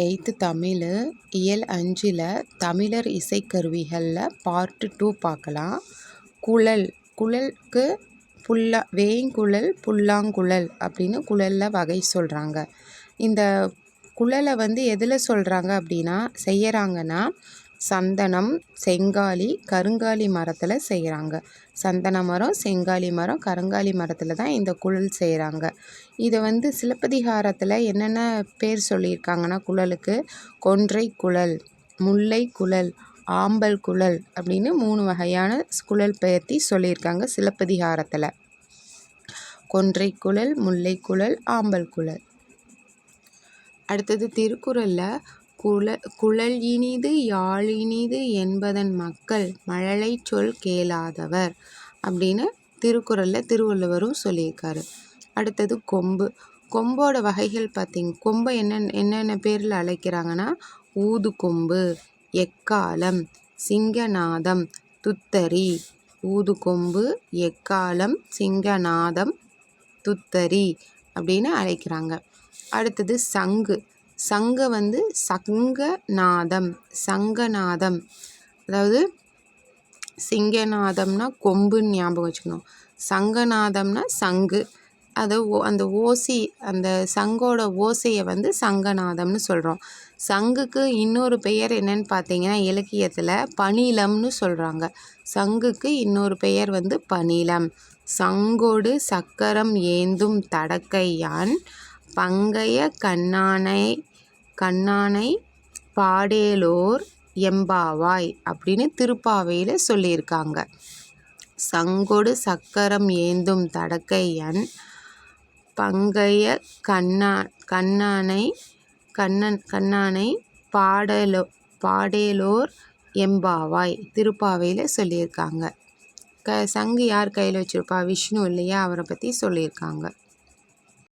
8th Tamil இயல் 5ல் தமிழர் இசைக்கருவிகளில் part 2 பார்க்கலாம். குழல், குழலுக்கு வேய்ங்குழல், புல்லாங்குழல் அப்படின்னு குழலில் வகை சொல்கிறாங்க. இந்த குழலை எதில் சொல்கிறாங்க அப்படின்னா செய்கிறாங்கன்னா சந்தனம், செங்காலி, கருங்காலி மரத்தில் செய்கிறாங்க. சந்தன மரம், செங்காலி மரம், கருங்காலி மரத்தில் தான் இந்த குழல் செய்கிறாங்க. இதை சிலப்பதிகாரத்தில் என்னென்ன பேர் சொல்லியிருக்காங்கன்னா குழலுக்கு கொன்றை குழல், முல்லை குழல், ஆம்பல் குழல் அப்படின்னு 3 வகையான குழல் பெயர்த்தி சொல்லியிருக்காங்க சிலப்பதிகாரத்தில். கொன்றை குழல், முல்லை குழல், ஆம்பல் குழல். அடுத்தது திருக்குறளில் குழல் இனிது யாழ் இனிது என்பதன் மக்கள் மழலை சொல் கேளாதவர் அப்படின்னு திருக்குறளில் திருவள்ளுவரும் சொல்லியிருக்காரு. அடுத்தது கொம்பு. கொம்போட வகைகள் கொம்பை என்னென்ன பேரில் அழைக்கிறாங்கன்னா ஊது கொம்பு, எக்காலம், சிங்கநாதம், துத்தரி. ஊது கொம்பு, எக்காலம், சிங்கநாதம், துத்தரி அப்படின்னு அழைக்கிறாங்க. அடுத்தது சங்கு. சங்கு சங்கநாதம், சங்கநாதம், அதாவது சிங்கநாதம்னா கொம்புன்னு ஞாபகம் வச்சுக்கணும். சங்கநாதம்னா சங்கு, அந்த ஓசி, அந்த சங்கோட ஓசையை சங்கநாதம்னு சொல்கிறோம். சங்குக்கு இன்னொரு பெயர் என்னன்னு பார்த்தீங்கன்னா இலக்கியத்தில் பணிலம்னு சொல்கிறாங்க. சங்குக்கு இன்னொரு பெயர் பணிலம். சங்கொடு சக்கரம் ஏந்தும் தடக்கையான் பங்கைய கண்ணானை பாடேலோர் எம்பாவாய் அப்படின்னு திருப்பாவையில் சொல்லியிருக்காங்க. சங்கொடு சக்கரம் ஏந்தும் தடக்கையன் பங்கைய கண்ணானை பாடேலோர் எம்பாவாய் திருப்பாவையில் சொல்லியிருக்காங்க. சங்கு யார் கையில் வச்சுருப்பா? விஷ்ணு இல்லையா? அவரை பற்றி சொல்லியிருக்காங்க.